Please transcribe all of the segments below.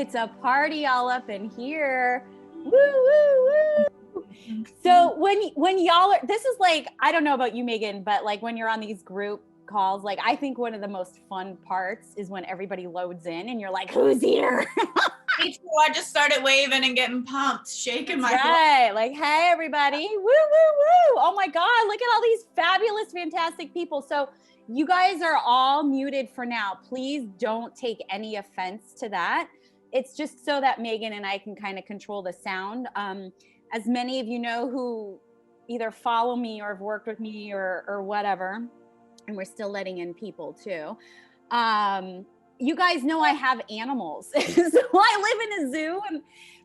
It's a party all up in here. Woo, woo, woo. So when y'all are, this is like, I don't know about you, Megan, but like when you're on these group calls, like I think one of the most fun parts is when everybody loads in and you're like, who's here? Me too. I just started waving and getting pumped, shaking my right. Like, hey, everybody. Woo, woo, woo. Oh my God. Look at all these fabulous, fantastic people. So you guys are all muted for now. Please don't take any offense to that. It's just so that Megan and I can kind of control the sound. As many of you know who either follow me or have worked with me or whatever, and we're still letting in people too. You guys know I have animals. So I live in a zoo and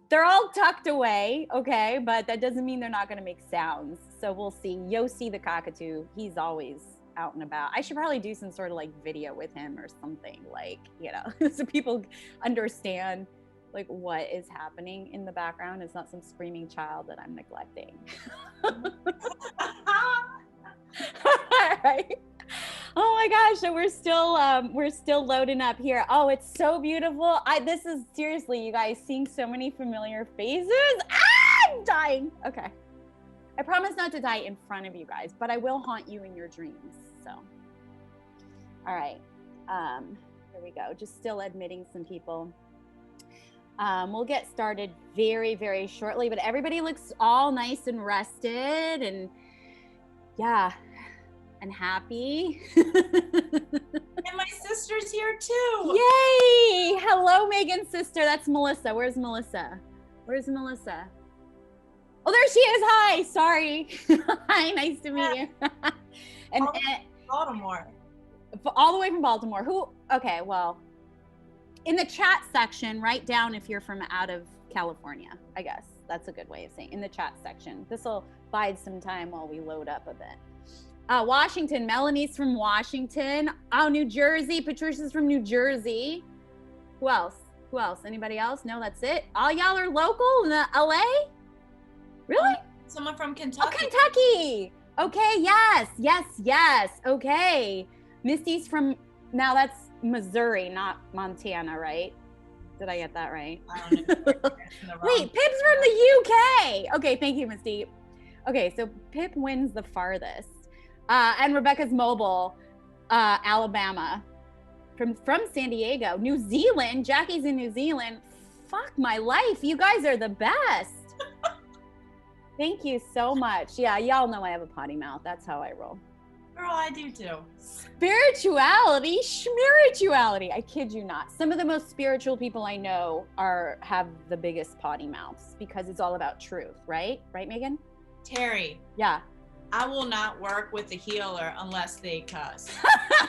they're all tucked away, okay? But that doesn't mean they're not gonna make sounds. So we'll see. Yossi the cockatoo, he's always out and about. I should probably do some sort of like video with him or something, like, you know, so people understand like what is happening in the background. It's not some screaming child that I'm neglecting. All right. Oh my gosh, so we're still loading up here. Oh, it's so beautiful. This is seriously, you guys, seeing so many familiar faces. I'm dying. Okay. I promise not to die in front of you guys, but I will haunt you in your dreams. So, all right. Here we go. Just still admitting some people. We'll get started very, very shortly, but everybody looks all nice and rested and yeah, and happy. And my sister's here too. Yay! Hello, Megan's sister. That's Melissa. Where's Melissa? Where's Melissa? Oh, there she is. Hi. Sorry. Hi. Nice to meet you. and Baltimore. All the way from Baltimore. Who? Okay. Well, in the chat section, write down if you're from out of California. I guess that's a good way of saying in the chat section. This will bide some time while we load up a bit. Washington. Melanie's from Washington. Oh, New Jersey. Patricia's from New Jersey. Who else? Who else? Anybody else? No, that's it. All y'all are local in the LA? Really? Someone from Kentucky. Oh, Kentucky. Okay, yes, yes, yes. Okay. Misty's from, now that's Missouri, not Montana, right? Did I get that right? I don't know. Wait, Pip's from the UK. Okay, thank you, Misty. Okay, so Pip wins the farthest. And Rebecca's mobile, Alabama. From San Diego. New Zealand. Jackie's in New Zealand. Fuck my life. You guys are the best. Thank you so much. Yeah, y'all know I have a potty mouth. That's how I roll. Girl, I do too. Spirituality, schmirituality. I kid you not. Some of the most spiritual people I know have the biggest potty mouths because it's all about truth, right? Right, Megan? Terrie. Yeah. I will not work with a healer unless they cuss.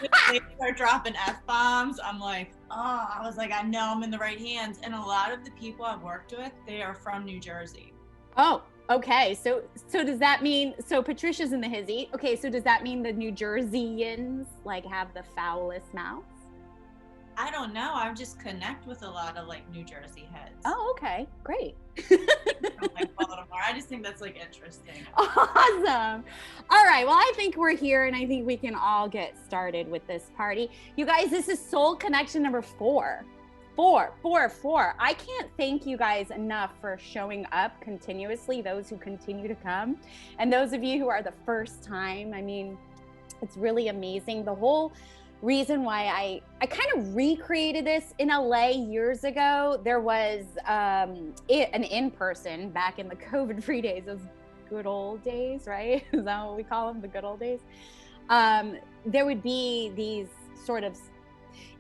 If they start dropping F-bombs, I'm like, oh, I was like, I know I'm in the right hands. And a lot of the people I've worked with, they are from New Jersey. Oh, okay. So does that mean, so Patricia's in the hizzy. Okay, so does that mean the New Jerseyans like have the foulest mouths? I don't know. I just connect with a lot of like New Jersey heads. Oh, okay. Great. From, like Baltimore. I just think that's like interesting. Awesome. All right. Well, I think we're here and I think we can all get started with this party. You guys, this is Soul Connection number 4. 4. I can't thank you guys enough for showing up continuously, those who continue to come. And those of you who are the first time, I mean, it's really amazing. The whole reason why I kind of recreated this in LA years ago, there was an in-person back in the COVID-free days, those good old days, right? Is that what we call them, the good old days? There would be these sort of,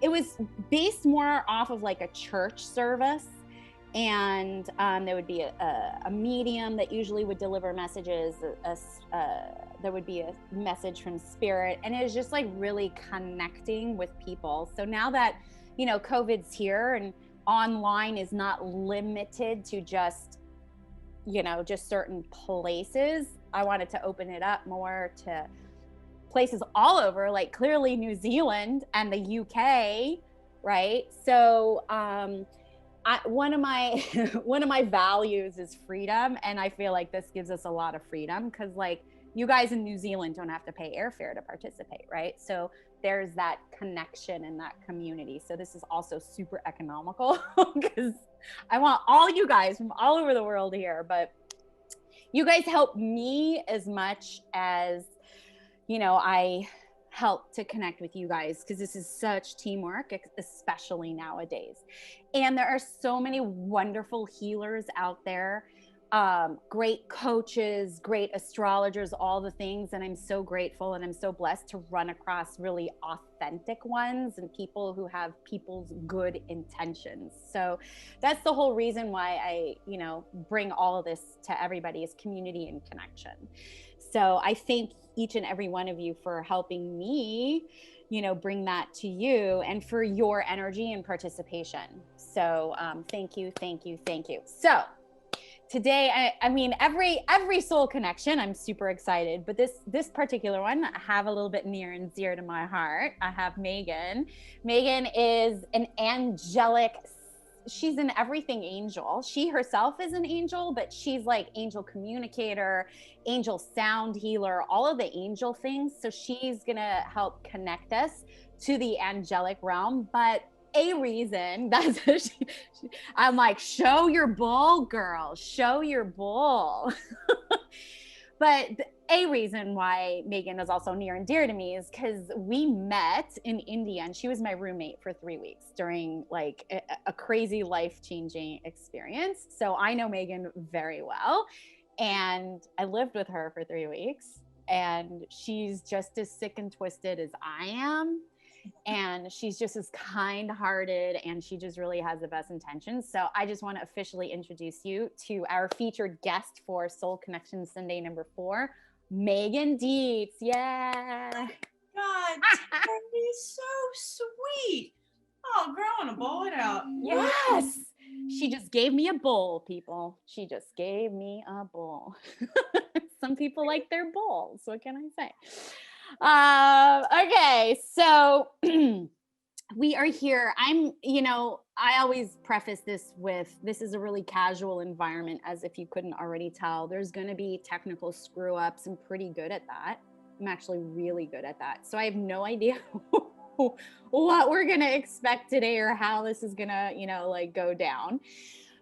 it was based more off of like a church service, and there would be a medium that usually would deliver messages. There would be a message from spirit, and it was just like really connecting with people. So now that, you know, COVID's here and online is not limited to just, you know, just certain places, I wanted to open it up more to places all over, like clearly New Zealand and the UK, right? So one of my values is freedom, and I feel like this gives us a lot of freedom because, like, you guys in New Zealand don't have to pay airfare to participate, right? So there's that connection and that community. So this is also super economical because I want all you guys from all over the world here, but you guys help me as much as, you know, I help to connect with you guys, because this is such teamwork, especially nowadays. And there are so many wonderful healers out there, great coaches, great astrologers, all the things. And I'm so grateful and I'm so blessed to run across really authentic ones and people who have people's good intentions. So that's the whole reason why I, you know, bring all of this to everybody, is community and connection. So I thank each and every one of you for helping me, you know, bring that to you, and for your energy and participation. So thank you, thank you, thank you. So today, I mean, every soul connection, I'm super excited, but this particular one, I have a little bit near and dear to my heart. I have Megan. Megan is an angelic. She's an everything angel. She herself is an angel, but she's like angel communicator, angel sound healer, all of the angel things. So she's gonna help connect us to the angelic realm. But a reason that's I'm like, show your bull, girl, show your bull. But a reason why Megan is also near and dear to me is because we met in India, and she was my roommate for 3 weeks during like a crazy life-changing experience. So I know Megan very well, and I lived with her for 3 weeks, and she's just as sick and twisted as I am. And she's just as kind-hearted, and she just really has the best intentions. So I just want to officially introduce you to our featured guest for Soul Connection Sunday number 4, Megan Dietz. Yeah. God, Terrie's so sweet. Oh, growing a bowl it out. Yes. She just gave me a bowl, people. She just gave me a bowl. Some people like their bowls. What can I say? Okay, so we are here. You know, I always preface this with, this is a really casual environment, as if you couldn't already tell. There's going to be technical screw ups. I'm pretty good at that. I'm actually really good at that. So I have no idea what we're going to expect today or how this is going to, you know, like go down.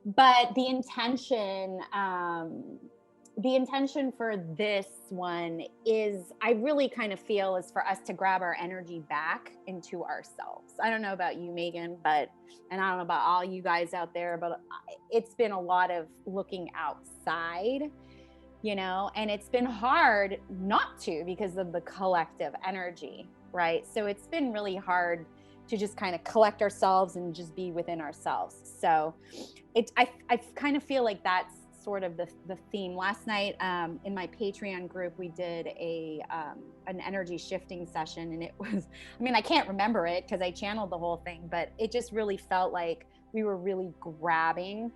But the intention for this one is, I really kind of feel, is for us to grab our energy back into ourselves. I don't know about you, Megan, and I don't know about all you guys out there, but it's been a lot of looking outside, you know, and it's been hard not to, because of the collective energy, right? So it's been really hard to just kind of collect ourselves and just be within ourselves. So I kind of feel like that's sort of the theme. Last night in my Patreon group, we did an energy shifting session, and it was, I mean, I can't remember it because I channeled the whole thing, but it just really felt like we were really grabbing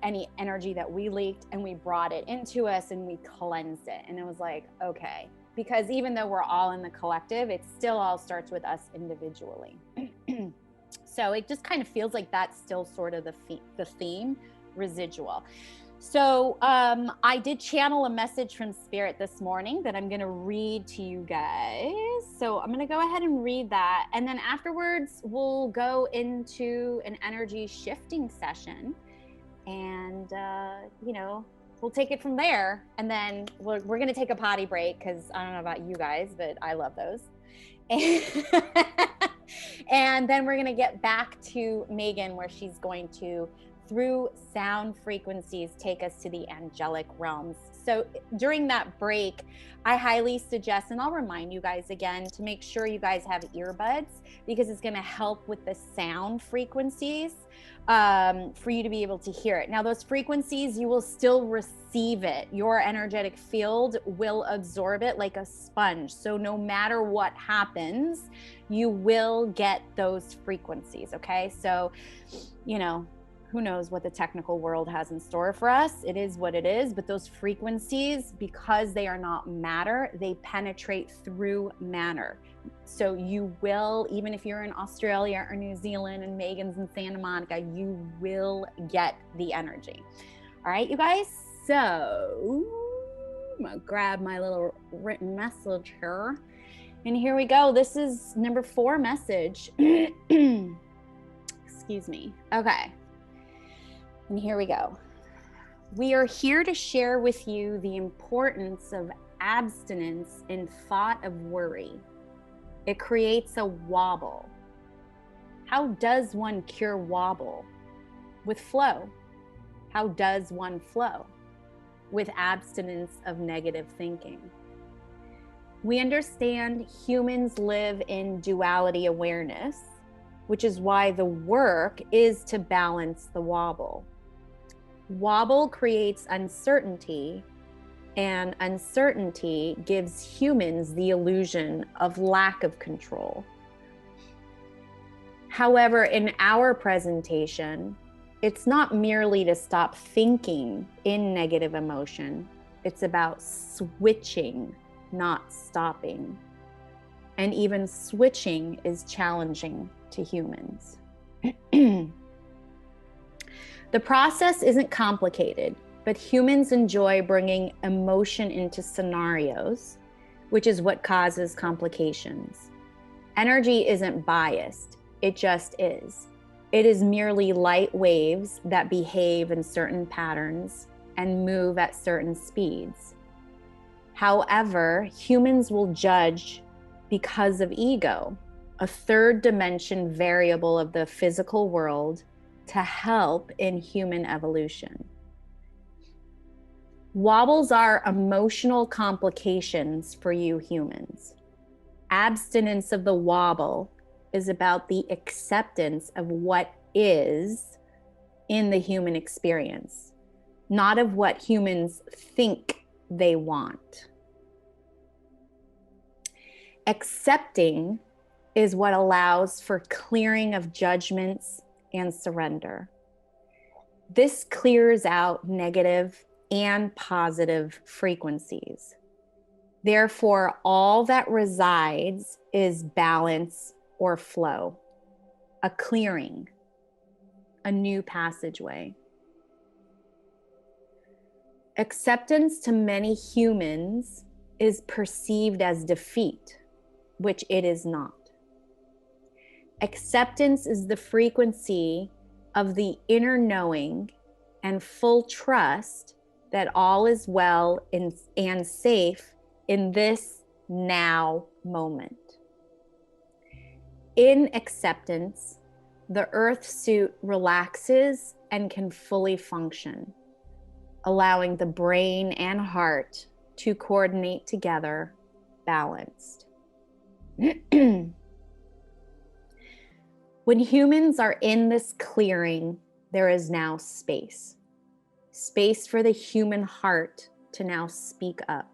any energy that we leaked, and we brought it into us and we cleansed it. And it was like, okay, because even though we're all in the collective, it still all starts with us individually. So it just kind of feels like that's still sort of the theme, residual. So I did channel a message from Spirit this morning that I'm going to read to you guys. So I'm going to go ahead and read that, and then afterwards we'll go into an energy shifting session, and you know, we'll take it from there. And then we're going to take a potty break, because I don't know about you guys, but I love those. And then we're going to get back to Megan, where she's going to, through sound frequencies, take us to the angelic realms. So during that break, I highly suggest, and I'll remind you guys again, to make sure you guys have earbuds, because it's going to help with the sound frequencies for you to be able to hear it. Now, those frequencies, you will still receive it. Your energetic field will absorb it like a sponge. So no matter what happens, you will get those frequencies. Okay. So, you know, who knows what the technical world has in store for us. It is what it is. But those frequencies, because they are not matter, they penetrate through matter. So you will, even if you're in Australia or New Zealand and Megan's in Santa Monica, you will get the energy. All right, you guys. So I'm gonna grab my little written message here. And here we go. This is number 4 message. Excuse me. Okay. And here we go. We are here to share with you the importance of abstinence in thought of worry. It creates a wobble. How does one cure wobble? With flow. How does one flow? With abstinence of negative thinking. We understand humans live in duality awareness, which is why the work is to balance the wobble. Wobble creates uncertainty, and uncertainty gives humans the illusion of lack of control. However, in our presentation, it's not merely to stop thinking in negative emotion. It's about switching, not stopping. And even switching is challenging to humans. The process isn't complicated, but humans enjoy bringing emotion into scenarios, which is what causes complications. Energy isn't biased, it just is. It is merely light waves that behave in certain patterns and move at certain speeds. However, humans will judge because of ego, a third dimension variable of the physical world, to help in human evolution. Wobbles are emotional complications for you humans. Abstinence of the wobble is about the acceptance of what is in the human experience, not of what humans think they want. Accepting is what allows for clearing of judgments and surrender. This clears out negative and positive frequencies. Therefore, all that resides is balance or flow, a clearing, a new passageway. Acceptance to many humans is perceived as defeat, which it is not. Acceptance is the frequency of the inner knowing and full trust that all is well and safe in this now moment. In acceptance, the earth suit relaxes and can fully function, allowing the brain and heart to coordinate together, balanced. When humans are in this clearing, there is now space. Space for the human heart to now speak up.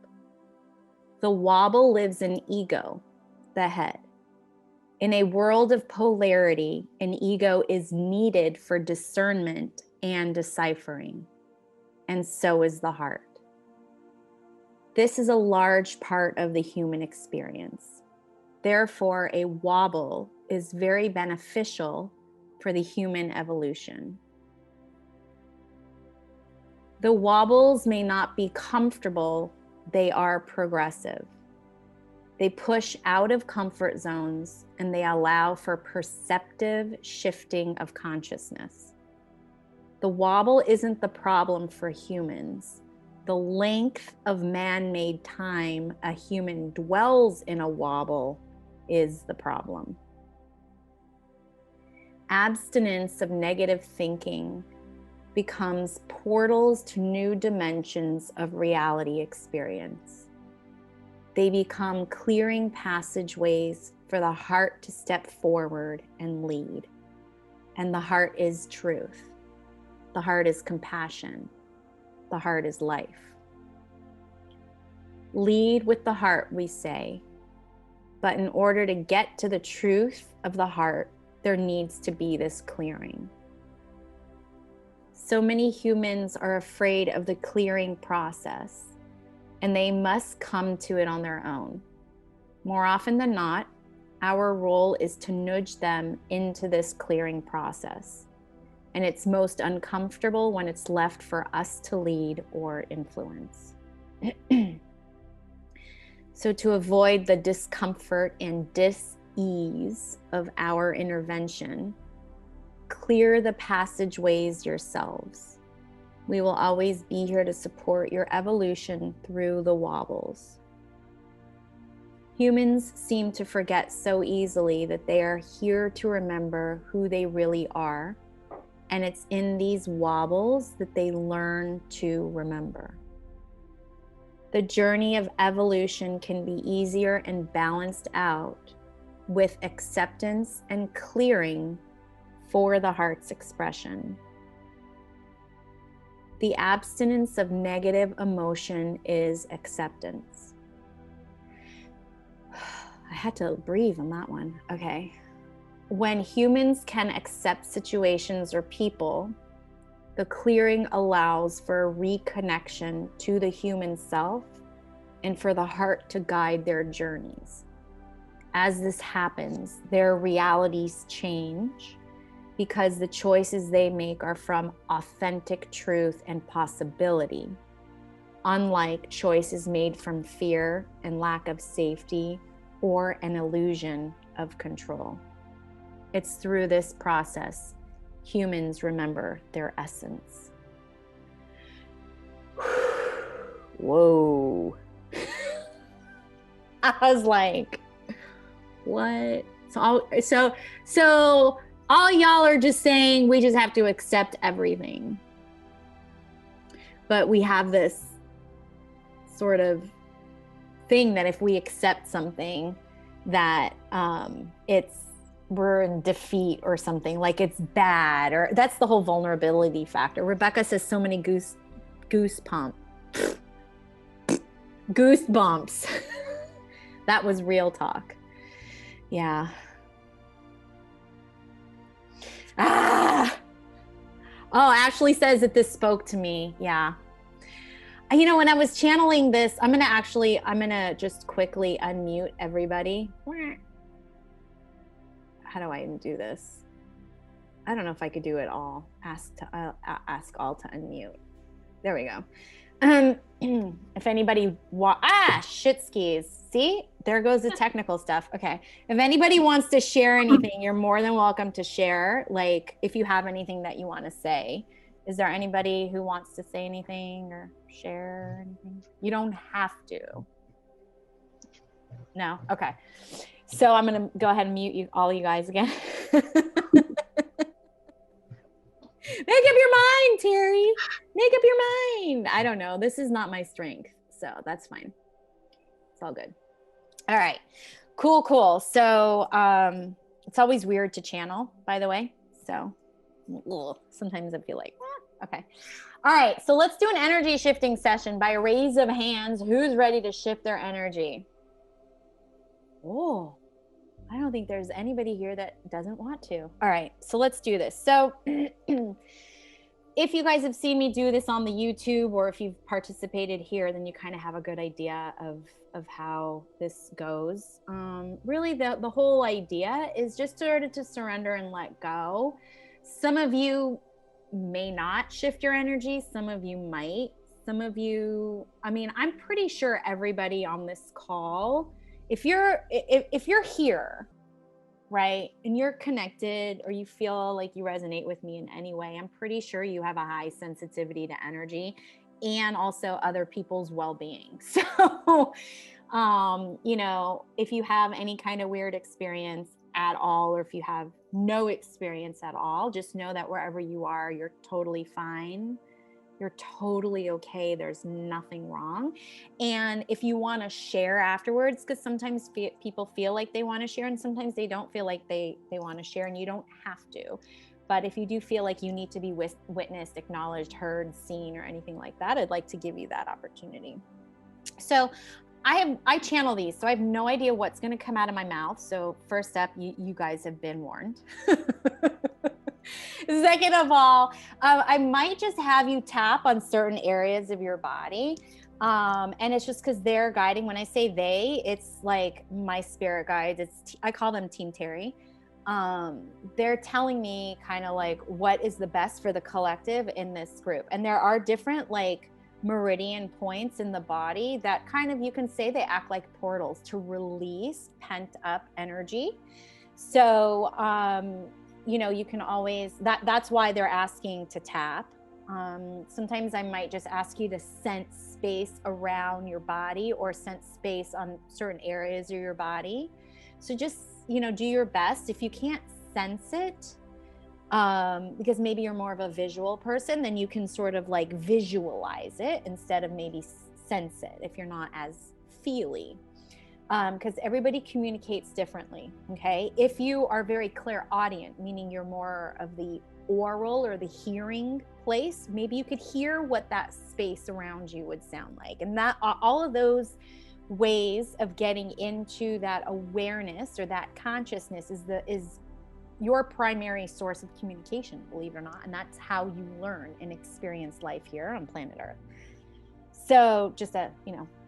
The wobble lives in ego, the head. In a world of polarity, an ego is needed for discernment and deciphering, and so is the heart. This is a large part of the human experience. Therefore, a wobble is very beneficial for the human evolution. The wobbles may not be comfortable, they are progressive. They push out of comfort zones and they allow for perceptive shifting of consciousness. The wobble isn't the problem for humans. The length of man-made time a human dwells in a wobble is the problem. Abstinence of negative thinking becomes portals to new dimensions of reality experience. They become clearing passageways for the heart to step forward and lead. And the heart is truth. The heart is compassion. The heart is life. Lead with the heart, we say. But in order to get to the truth of the heart, there needs to be this clearing. So many humans are afraid of the clearing process, and they must come to it on their own. More often than not, our role is to nudge them into this clearing process. And it's most uncomfortable when it's left for us to lead or influence. So to avoid the discomfort and dis-ease of our intervention, clear the passageways yourselves. We will always be here to support your evolution through the wobbles. Humans seem to forget so easily that they are here to remember who they really are, and it's in these wobbles that they learn to remember. The journey of evolution can be easier and balanced out with acceptance and clearing for the heart's expression. The abstinence of negative emotion is acceptance. I had to breathe on that one. Okay. When humans can accept situations or people, the clearing allows for a reconnection to the human self and for the heart to guide their journeys. As this happens, their realities change because the choices they make are from authentic truth and possibility, unlike choices made from fear and lack of safety or an illusion of control. It's through this process humans remember their essence. Whoa. I was like, what? So all y'all are just saying we just have to accept everything. But we have this sort of thing that if we accept something that we're in defeat or something, like it's bad, or that's the whole vulnerability factor. Rebecca says so many goosebumps. That was real talk. Yeah. Oh, Ashley says that this spoke to me. Yeah. You know, when I was channeling this, I'm gonna just quickly unmute everybody. How do I do this? I don't know if I could do it all. Ask all to unmute. There we go. If anybody shit skis. See, there goes the technical stuff. Okay. If anybody wants to share anything, you're more than welcome to share. Like if you have anything that you want to say. Is there anybody who wants to say anything or share anything? You don't have to. No? Okay. So I'm going to go ahead and mute all you guys again. Make up your mind, Terrie. Make up your mind. I don't know. This is not my strength. So that's fine. It's all good. All right. Cool. So it's always weird to channel, by the way. So sometimes I feel like, okay. All right. So let's do an energy shifting session by a raise of hands. Who's ready to shift their energy? Oh, I don't think there's anybody here that doesn't want to. All right, so let's do this. So if you guys have seen me do this on the YouTube, or if you've participated here, then you kind of have a good idea of how this goes. Really, the whole idea is just sort of to surrender and let go. Some of you may not shift your energy. Some of you might. Some of you, I mean, I'm pretty sure everybody on this call, if you're here, right, and you're connected, or you feel like you resonate with me in any way, I'm pretty sure you have a high sensitivity to energy and also other people's well-being. So, you know, if you have any kind of weird experience at all, or if you have no experience at all, just know that wherever you are, you're totally fine. You're totally okay. There's nothing wrong. And if you want to share afterwards, because sometimes people feel like they want to share and sometimes they don't feel like they want to share, and you don't have to. But if you do feel like you need to be witnessed, acknowledged, heard, seen, or anything like that, I'd like to give you that opportunity. So I channel these, so I have no idea what's going to come out of my mouth. So first up, you guys have been warned. Second of all, I might just have you tap on certain areas of your body. And it's just because they're guiding. When I say they, it's like my spirit guides. I call them Team Terrie. They're telling me kind of like what is the best for the collective in this group. And there are different like meridian points in the body that kind of, you can say they act like portals to release pent up energy. So, you know, you can always, that's why they're asking to tap. Sometimes I might just ask you to sense space around your body or sense space on certain areas of your body. So just, you know, do your best. If you can't sense it, because maybe you're more of a visual person, then you can sort of like visualize it instead of maybe sense it if you're not as feely. Because everybody communicates differently, okay? If you are very clairaudient, meaning you're more of the oral or the hearing place, maybe you could hear what that space around you would sound like. And that all of those ways of getting into that awareness or that consciousness is your primary source of communication, believe it or not. And that's how you learn and experience life here on planet Earth. So just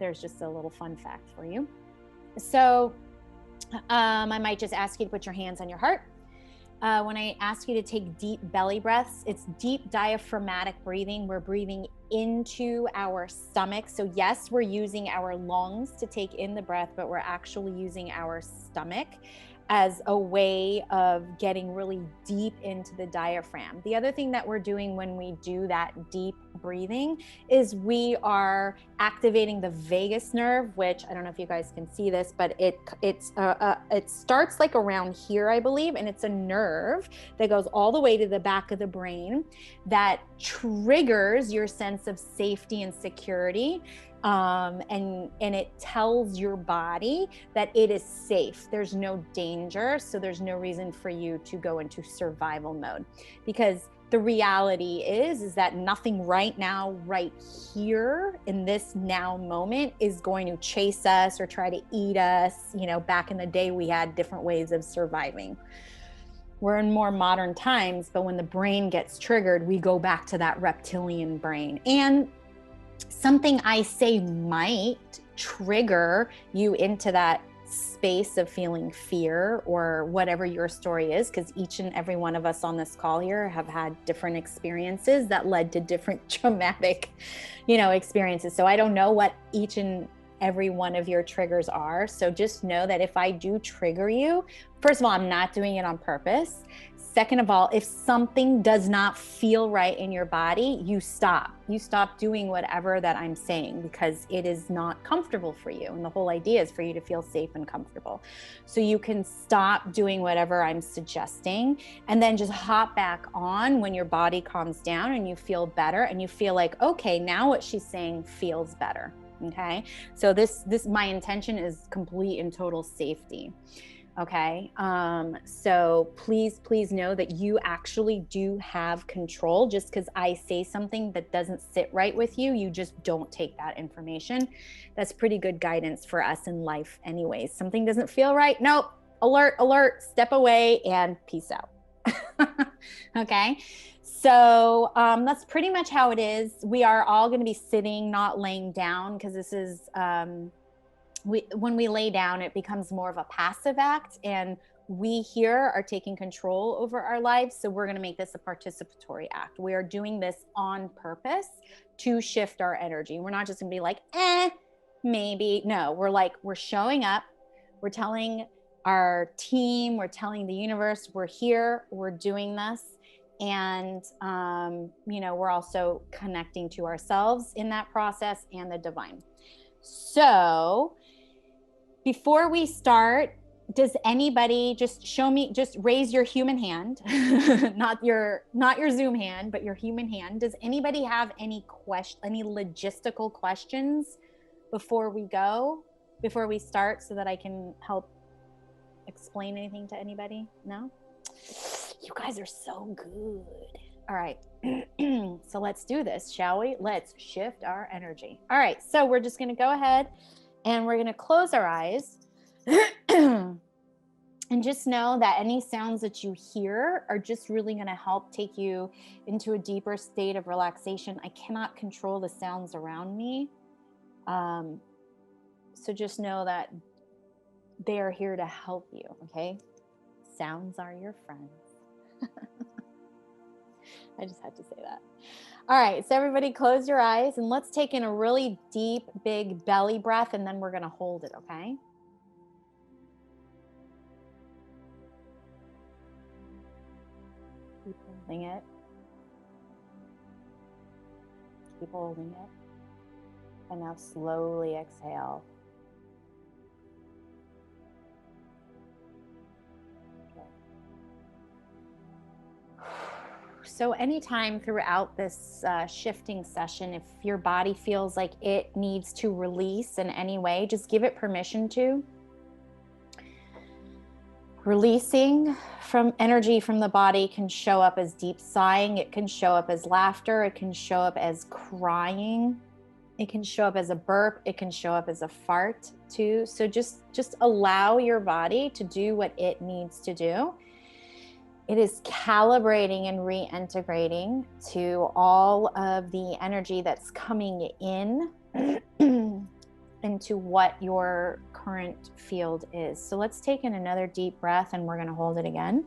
there's just a little fun fact for you. So I might just ask you to put your hands on your heart. When I ask you to take deep belly breaths, it's deep diaphragmatic breathing. We're breathing into our stomach. So yes, we're using our lungs to take in the breath, but we're actually using our stomach as a way of getting really deep into the diaphragm. The other thing that we're doing when we do that deep breathing is we are activating the vagus nerve, which I don't know if you guys can see this, but it starts like around here, I believe, and it's a nerve that goes all the way to the back of the brain that triggers your sense of safety and security. And it tells your body that it is safe. There's no danger. So there's no reason for you to go into survival mode, because the reality is that nothing right now, right here in this now moment is going to chase us or try to eat us. You know, back in the day, we had different ways of surviving. We're in more modern times, but when the brain gets triggered, we go back to that reptilian brain. And something I say might trigger you into that space of feeling fear or whatever your story is, because each and every one of us on this call here have had different experiences that led to different traumatic, experiences. So I don't know what each and every one of your triggers are. So just know that if I do trigger you, first of all, I'm not doing it on purpose. Second of all, if something does not feel right in your body, you stop. You stop doing whatever that I'm saying, because it is not comfortable for you. And the whole idea is for you to feel safe and comfortable. So you can stop doing whatever I'm suggesting and then just hop back on when your body calms down and you feel better and you feel like, okay, now what she's saying feels better. Okay. So this my intention is complete and total safety. Okay. So please know that you actually do have control. Just because I say something that doesn't sit right with you, you just don't take that information. That's pretty good guidance for us in life anyways. Something doesn't feel right. Nope. Alert, step away and peace out. Okay. So that's pretty much how it is. We are all going to be sitting, not laying down, because this is, when we lay down, it becomes more of a passive act, and we here are taking control over our lives. So we're going to make this a participatory act. We are doing this on purpose to shift our energy. We're not just going to be like, maybe. No, we're showing up. We're telling our team, we're telling the universe, we're here, we're doing this. And, we're also connecting to ourselves in that process and the divine. So before we start, does anybody just raise your human hand, not your Zoom hand, but your human hand. Does anybody have any logistical questions before we start, so that I can help explain anything to anybody? No? You guys are so good. All right. So let's do this, shall we? Let's shift our energy. All right. So we're just going to go ahead and we're going to close our eyes and just know that any sounds that you hear are just really going to help take you into a deeper state of relaxation. I cannot control the sounds around me. So just know that they are here to help you. Okay. Sounds are your friends. I just had to say that. All right, so everybody close your eyes and let's take in a really deep, big belly breath, and then we're going to hold it, okay? Keep holding it. Keep holding it. And now slowly exhale. So anytime throughout this shifting session, if your body feels like it needs to release in any way, just give it permission to. Releasing from energy from the body can show up as deep sighing. It can show up as laughter. It can show up as crying. It can show up as a burp. It can show up as a fart too. So just allow your body to do what it needs to do. It is calibrating and reintegrating to all of the energy that's coming in into what your current field is. So let's take in another deep breath and we're going to hold it again.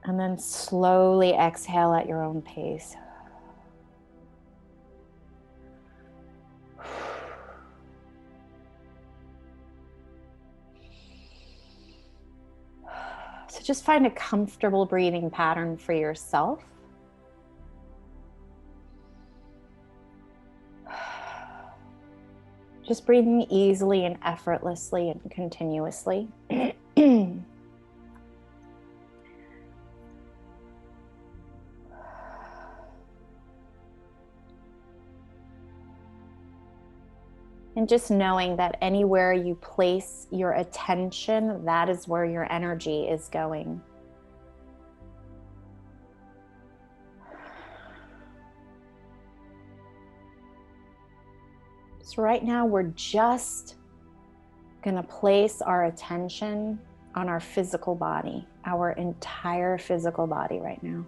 And then slowly exhale at your own pace. So just find a comfortable breathing pattern for yourself. Just breathing easily and effortlessly and continuously. And just knowing that anywhere you place your attention, that is where your energy is going. So right now we're just going to place our attention on our physical body, our entire physical body right now.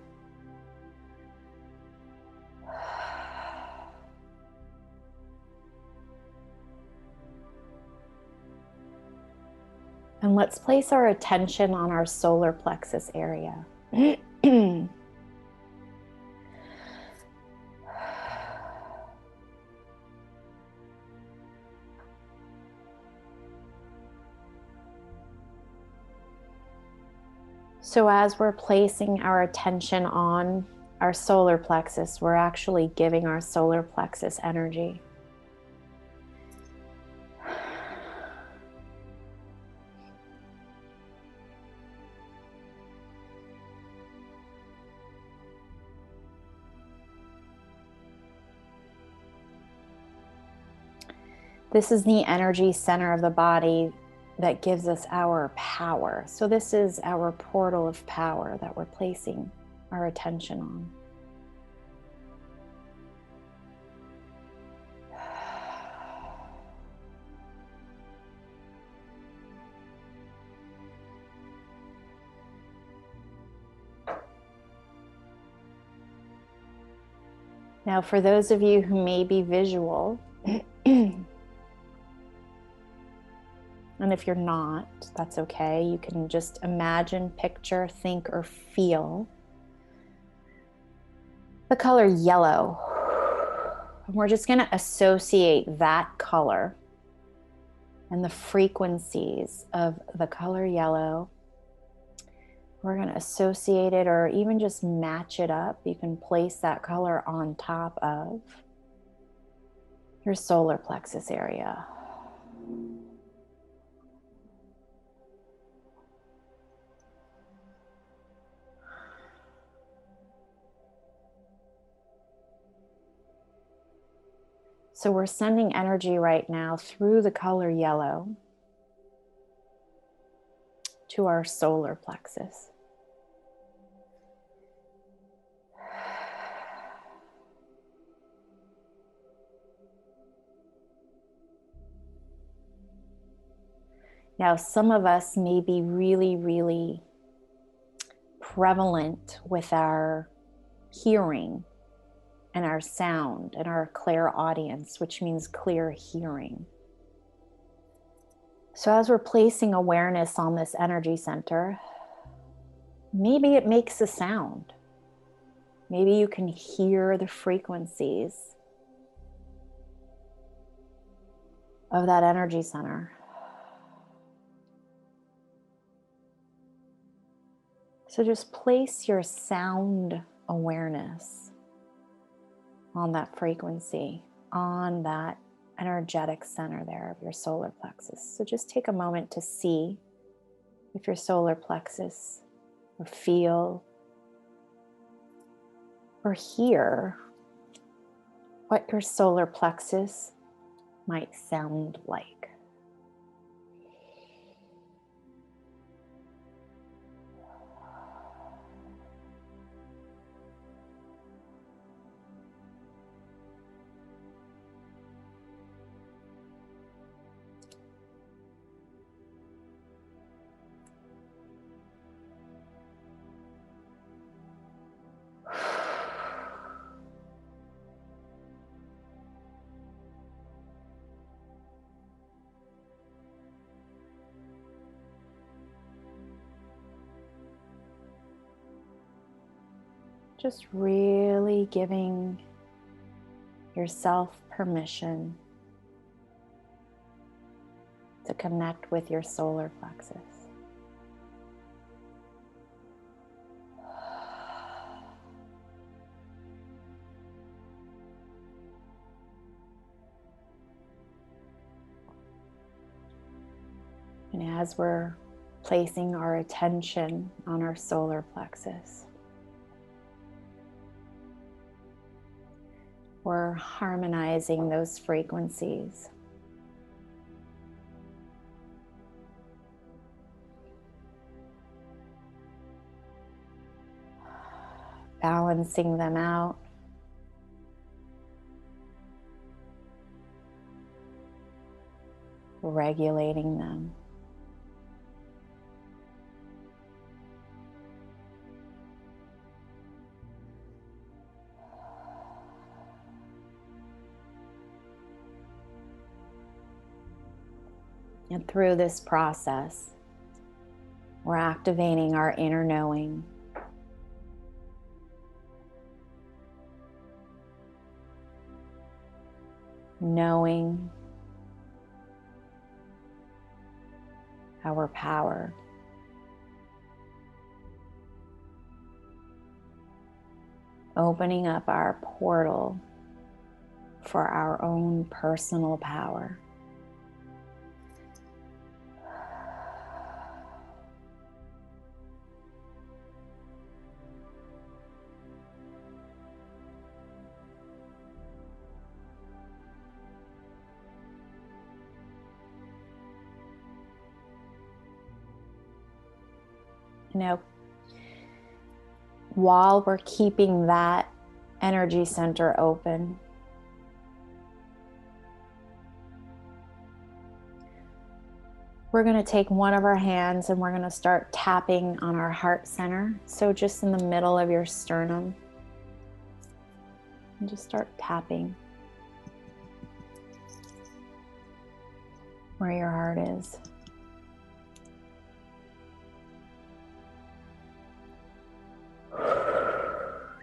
And let's place our attention on our solar plexus area. So as we're placing our attention on our solar plexus, we're actually giving our solar plexus energy. This is the energy center of the body that gives us our power. So this is our portal of power that we're placing our attention on. Now, for those of you who may be visual, and if you're not, that's okay. You can just imagine, picture, think, or feel the color yellow. And we're just going to associate that color and the frequencies of the color yellow. We're going to associate it or even just match it up. You can place that color on top of your solar plexus area. So we're sending energy right now through the color yellow to our solar plexus. Now, some of us may be really, really prevalent with our hearing and our sound and our clairaudience, which means clear hearing. So as we're placing awareness on this energy center, maybe it makes a sound. Maybe you can hear the frequencies of that energy center. So just place your sound awareness on that frequency, on that energetic center there of your solar plexus. So just take a moment to see if your solar plexus, or feel or hear what your solar plexus might sound like. Just really giving yourself permission to connect with your solar plexus. And as we're placing our attention on our solar plexus, we're harmonizing those frequencies. Balancing them out. Regulating them. And through this process, we're activating our inner knowing. Knowing our power. Opening up our portal for our own personal power. You know, while we're keeping that energy center open, we're going to take one of our hands and we're going to start tapping on our heart center. So just in the middle of your sternum, and just start tapping where your heart is.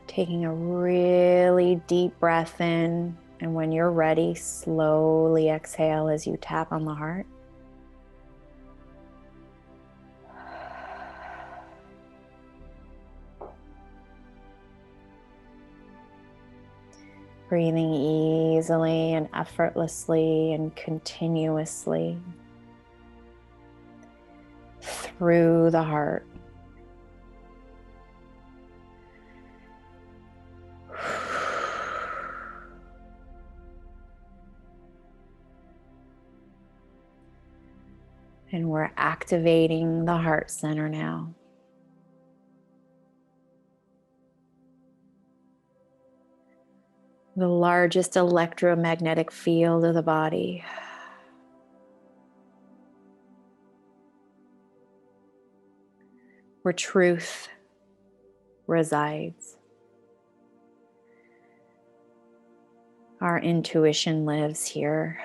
Taking a really deep breath in, and when you're ready, slowly exhale as you tap on the heart. Breathing easily and effortlessly and continuously through the heart. And we're activating the heart center now. The largest electromagnetic field of the body. Where truth resides. Our intuition lives here.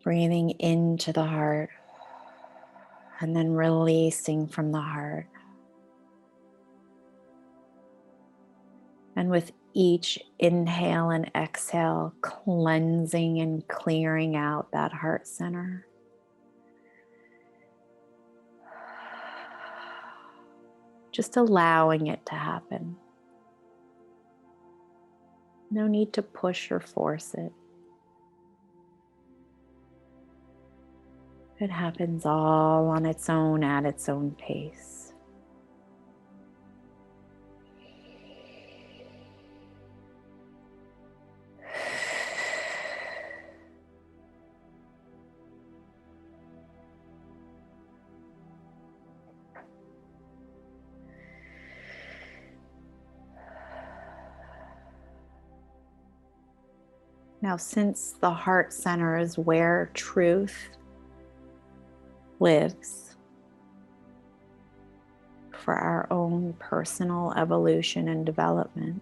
Breathing into the heart and then releasing from the heart. And with each inhale and exhale, cleansing and clearing out that heart center. Just allowing it to happen. No need to push or force it. It happens all on its own at its own pace. Now, since the heart center is where truth lives for our own personal evolution and development,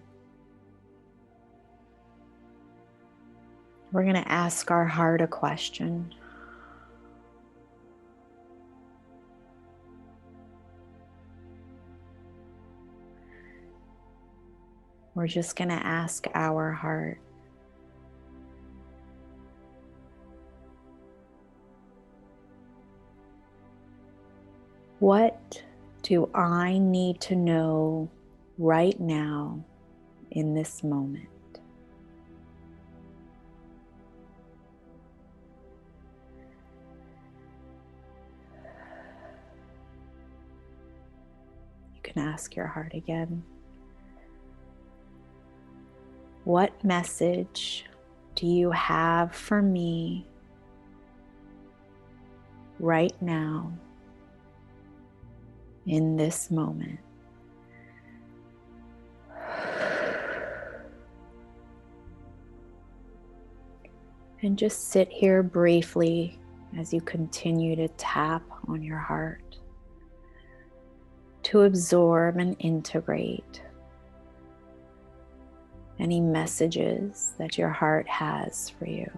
we're going to ask our heart a question. We're just going to ask our heart, what do I need to know right now in this moment? You can ask your heart again. What message do you have for me right now in this moment? And just sit here briefly as you continue to tap on your heart to absorb and integrate any messages that your heart has for you.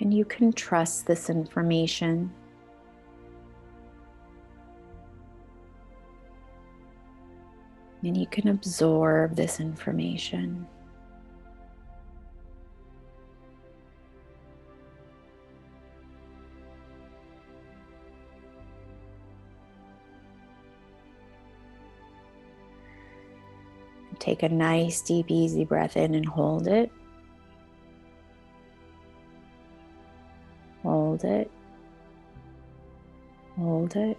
And you can trust this information. And you can absorb this information. Take a nice, deep, easy breath in and hold it. Hold it. Hold it.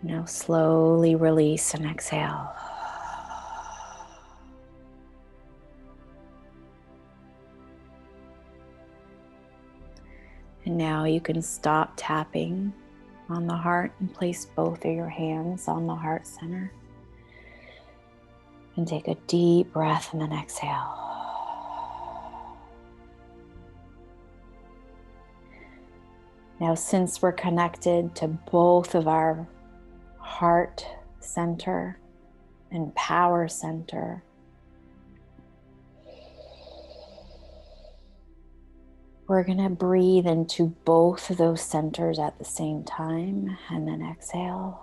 Now slowly release and exhale. And now you can stop tapping on the heart and place both of your hands on the heart center. And take a deep breath and then exhale. Now, since we're connected to both of our heart center and power center, we're going to breathe into both of those centers at the same time and then exhale.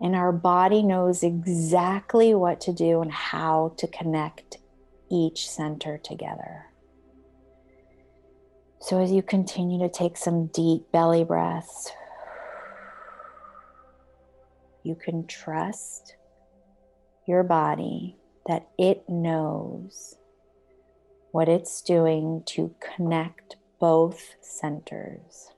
And our body knows exactly what to do and how to connect each center together. So as you continue to take some deep belly breaths, you can trust your body that it knows what it's doing to connect both centers.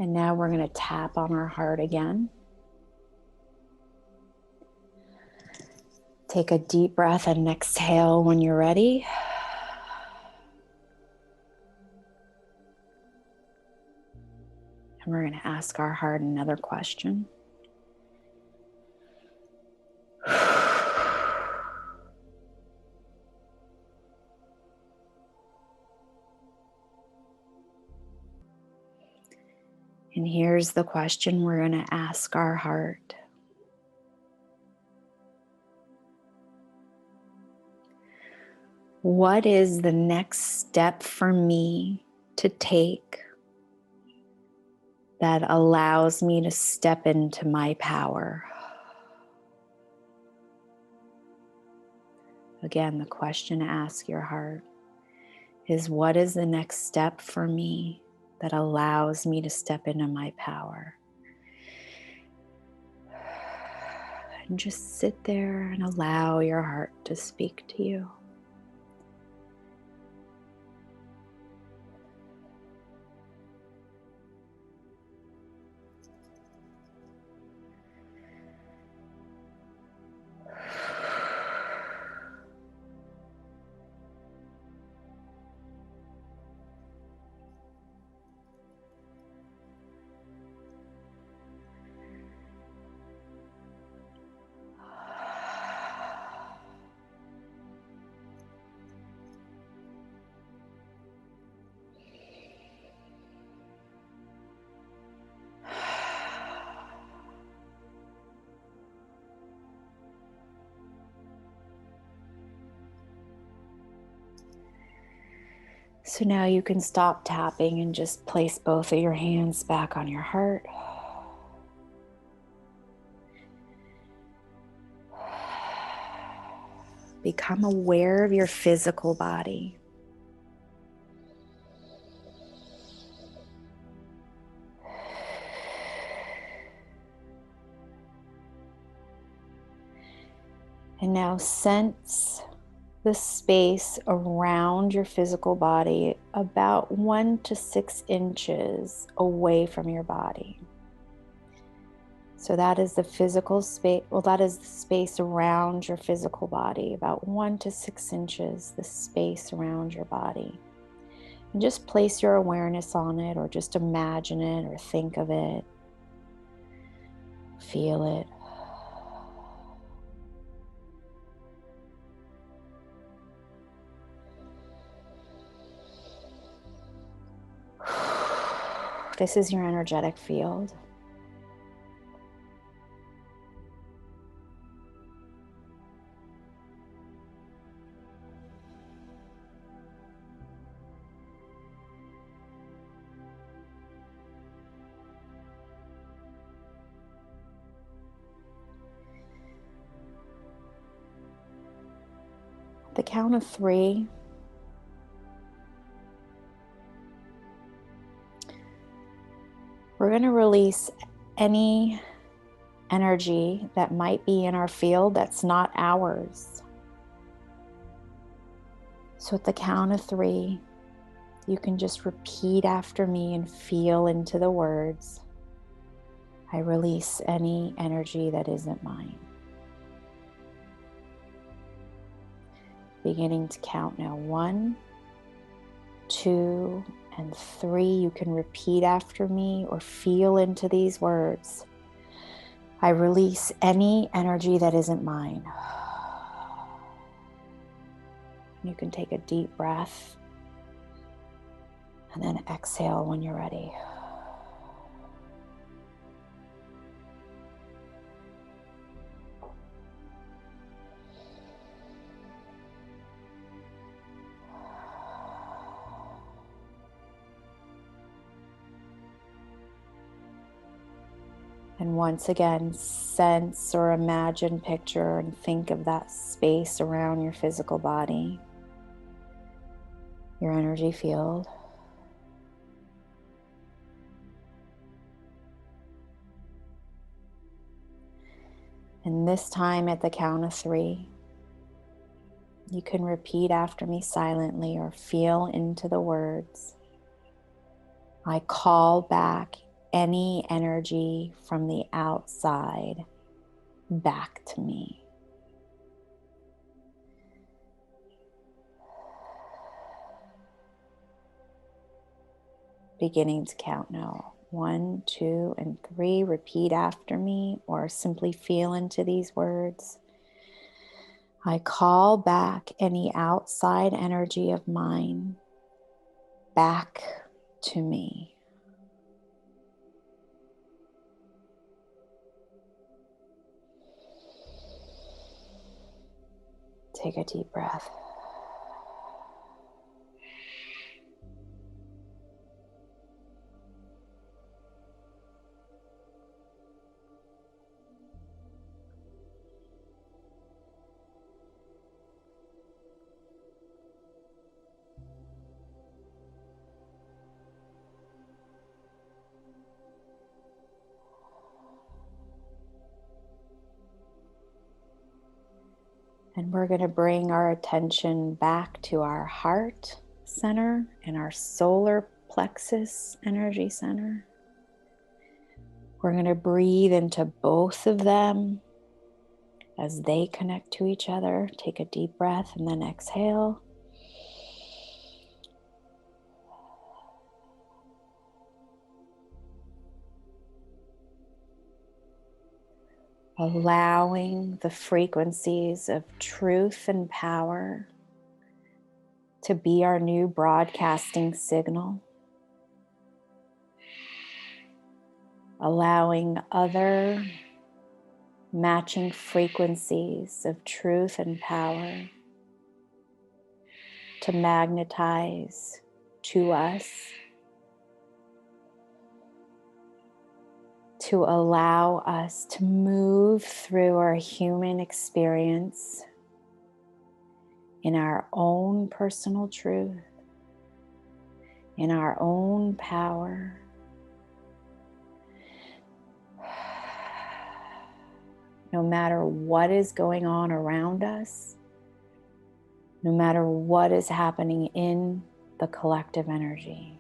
And now we're going to tap on our heart again. Take a deep breath and exhale when you're ready. And we're going to ask our heart another question. And here's the question we're going to ask our heart. What is the next step for me to take that allows me to step into my power? Again, the question to ask your heart is, what is the next step for me that allows me to step into my power? And just sit there and allow your heart to speak to you. So now you can stop tapping and just place both of your hands back on your heart. Become aware of your physical body. And now sense the space around your physical body about 1 to 6 inches away from your body. So that is the physical space, that is the space around your physical body, about 1 to 6 inches, the space around your body. And just place your awareness on it, or just imagine it, or think of it. Feel it. This is your energetic field. At the count of 3, we're going to release any energy that might be in our field that's not ours. So at the count of 3, you can just repeat after me and feel into the words, I release any energy that isn't mine. Beginning to count now. 1, 2, and 3. You can repeat after me or feel into these words. I release any energy that isn't mine. You can take a deep breath and then exhale when you're ready. And once again, sense or imagine, picture, and think of that space around your physical body, your energy field. And this time at the count of 3, you can repeat after me silently or feel into the words. I call back any energy from the outside back to me. Beginning to count now. 1, 2, and 3. Repeat after me or simply feel into these words. I call back any outside energy of mine back to me. Take a deep breath. And we're going to bring our attention back to our heart center and our solar plexus energy center. We're going to breathe into both of them as they connect to each other. Take a deep breath and then exhale. Allowing the frequencies of truth and power to be our new broadcasting signal. Allowing other matching frequencies of truth and power to magnetize to us, to allow us to move through our human experience in our own personal truth, in our own power. No matter what is going on around us, no matter what is happening in the collective energy,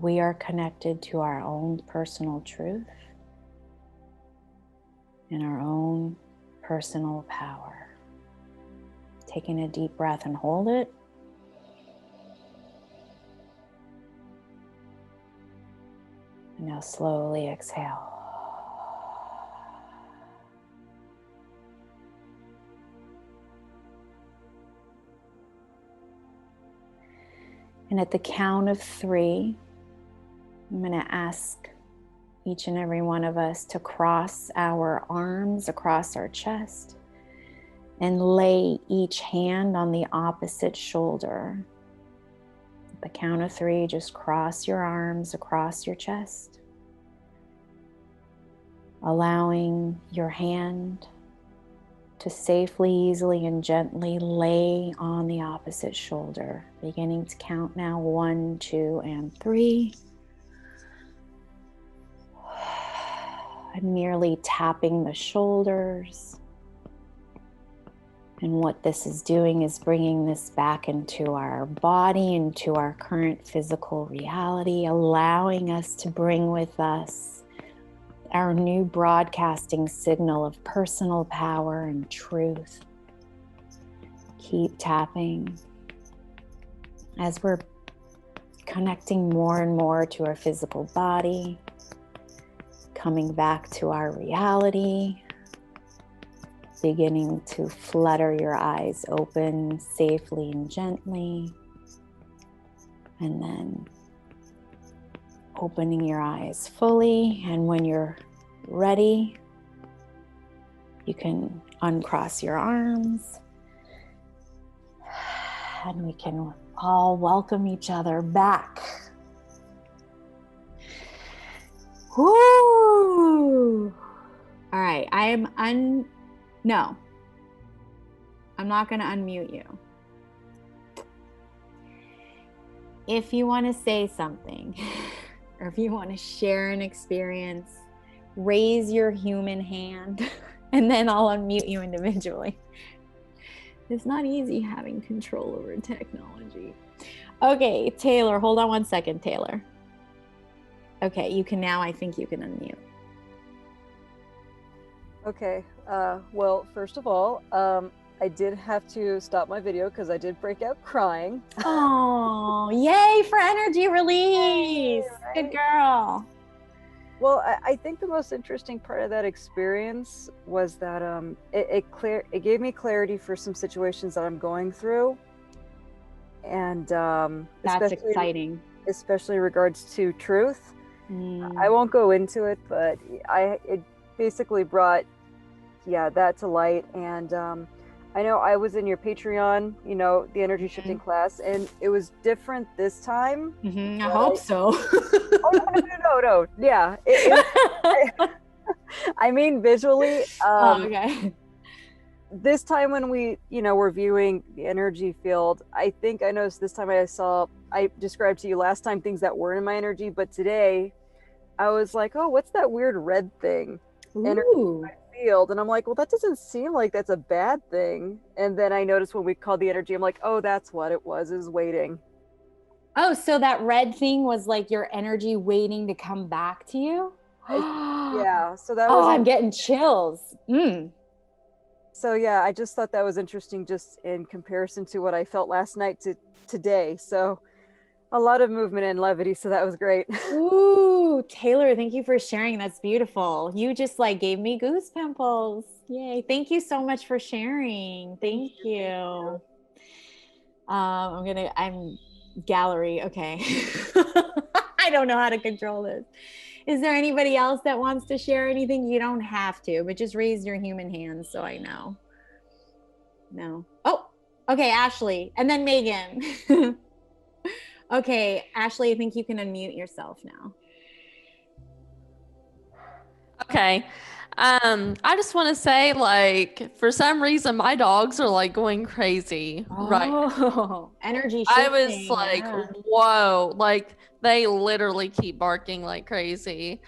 we are connected to our own personal truth and our own personal power. Taking a deep breath and hold it. And now slowly exhale. And at the count of 3, I'm going to ask each and every one of us to cross our arms across our chest and lay each hand on the opposite shoulder. At the count of 3, just cross your arms across your chest, allowing your hand to safely, easily, and gently lay on the opposite shoulder. Beginning to count now. 1, 2, and 3. And merely tapping the shoulders. And what this is doing is bringing this back into our body, into our current physical reality, allowing us to bring with us our new broadcasting signal of personal power and truth. Keep tapping as we're connecting more and more to our physical body, coming back to our reality, beginning to flutter your eyes open safely and gently, and then opening your eyes fully. And when you're ready, you can uncross your arms, and we can all welcome each other back. Woo! All right, no, I'm not going to unmute you. If you want to say something, or if you want to share an experience, raise your human hand, and then I'll unmute you individually. It's not easy having control over technology. Okay, Taylor, hold on one second, Taylor. Okay, you can now, I think you can unmute. Okay, well, first of all, I did have to stop my video because I did break out crying. Oh, yay for energy release. Yay, Good girl. Well, I think the most interesting part of that experience was that it gave me clarity for some situations that I'm going through, and That's exciting. especially in regards to truth. Mm. I won't go into it, but it basically brought that to light. And I know I was in your Patreon, the energy shifting class, and it was different this time. I hope so. Oh no. Yeah. I mean, visually. Okay. This time when we, were viewing the energy field, I think I noticed this time I described to you last time things that weren't in my energy, but today I was like, oh, what's that weird red thing? Ooh. Field, and I'm like, well, that doesn't seem like that's a bad thing. And then I noticed when we called the energy, I'm like, oh, that's what it was, is waiting. Oh, so that red thing was like your energy waiting to come back to you? Yeah, so that was I'm getting chills. So yeah, I just thought that was interesting, just in comparison to what I felt last night to today. So a lot of movement and levity, so that was great. Ooh, Taylor, thank you for sharing. That's beautiful. You just like gave me goose pimples. Yay. Thank you so much for sharing. Thank you. I'm gallery. Okay. I don't know how to control this. Is there anybody else that wants to share anything? You don't have to, but just raise your human hands so I know. No. Oh, okay, Ashley. And then Megan. Okay, Ashley, I think you can unmute yourself now. Okay. I just want to say, like, for some reason, my dogs are like going crazy right now. Energy I shifting. was like, whoa, like they literally keep barking like crazy.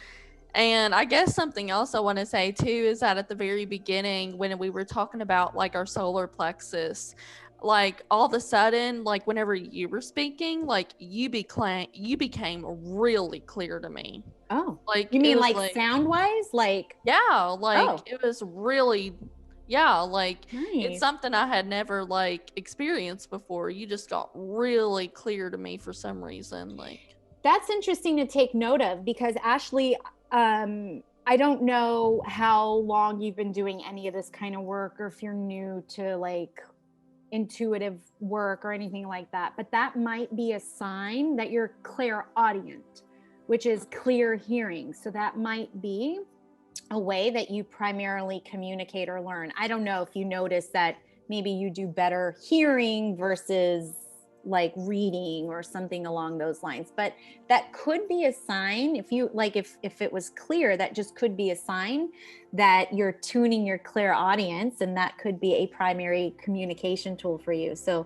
And I guess something else I want to say too is that at the very beginning, when we were talking about like our solar plexus, like all of a sudden, like whenever you were speaking, like you became really clear to me. Oh, like you mean like sound wise? Like, yeah, like it was really, like nice. It's something I had never like experienced before. You just got really clear to me for some reason. Like, that's interesting to take note of, because Ashley, I don't know how long you've been doing any of this kind of work, or if you're new to like intuitive work or anything like that, but that might be a sign that you're clairaudient, which is clear hearing. So that might be a way that you primarily communicate or learn. I don't know if you notice that maybe you do better hearing versus like reading or something along those lines, but that could be a sign. If you like, if it was clear, that just could be a sign that you're tuning your clairaudience, and that could be a primary communication tool for you. So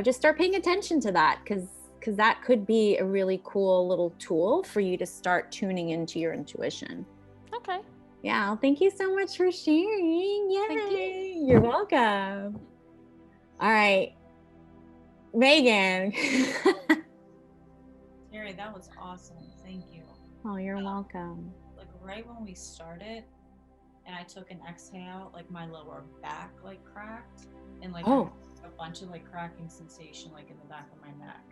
just start paying attention to that, because that could be a really cool little tool for you to start tuning into your intuition. Okay. Yeah, well, thank you so much for sharing. Yay. Thank you. You're welcome. All right, Megan. Terrie, that was awesome. Thank you. Oh, you're welcome. Like right when we started and I took an exhale, like my lower back like cracked, and like a bunch of like cracking sensation like in the back of my neck.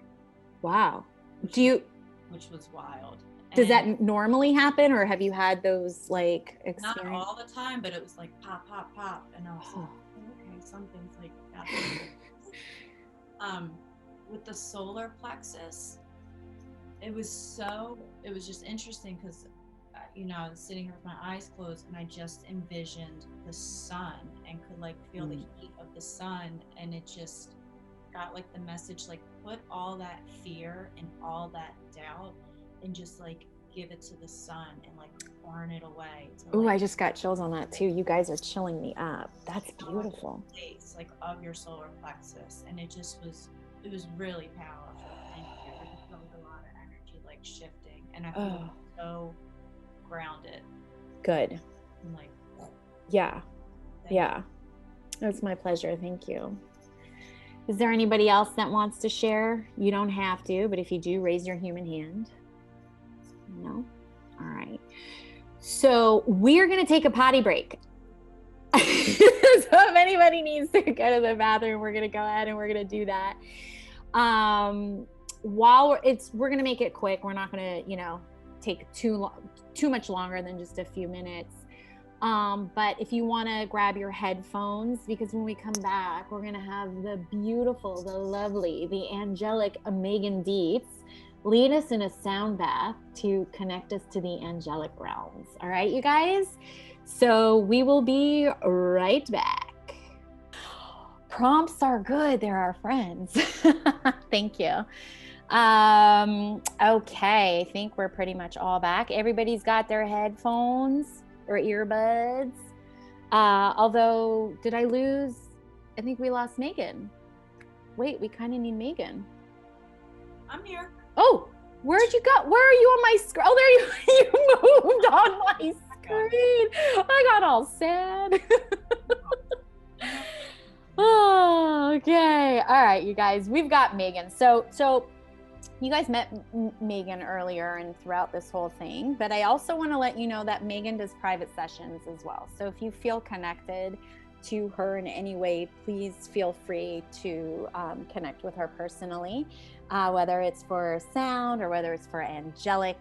Wow. Which was wild. Does that normally happen, or have you had those like experiences? Not all the time, but it was like pop, pop, pop, and I was like, okay, something's like happening. With the solar plexus, it was just interesting because I was sitting here with my eyes closed, and I just envisioned the sun and could like feel the heat of the sun, and it just got like the message, like put all that fear and all that doubt and just like give it to the sun and like burn it away. Oh, I just got chills on that too. You guys are chilling me up. That's beautiful. Place like of your solar plexus, and it was really powerful. Thank you. I just felt a lot of energy like shifting, and I feel so grounded. Good. I'm like, yeah. That's my pleasure. Thank you. Is there anybody else that wants to share? You don't have to, but if you do, raise your human hand. No? All right. So we're going to take a potty break. So if anybody needs to go to the bathroom, we're going to go ahead and we're going to do that. While we're going to make it quick. We're not going to, take too much longer than just a few minutes. But if you want to grab your headphones, because when we come back, we're going to have the beautiful, the lovely, the angelic Megan Dietz lead us in a sound bath to connect us to the angelic realms. All right, you guys? So we will be right back. Prompts are good. They're our friends. Thank you. Okay, I think we're pretty much all back. Everybody's got their headphones or earbuds. Although, did I lose? I think we lost Megan. Wait, we kind of need Megan. I'm here. Oh, where'd you go? Where are you on my screen? Oh, there you moved on my screen. I got all sad. Oh, okay. All right, you guys, we've got Megan. So you guys met Megan earlier and throughout this whole thing, but I also want to let you know that Megan does private sessions as well. So if you feel connected to her in any way, please feel free to connect with her personally, whether it's for sound or whether it's for angelic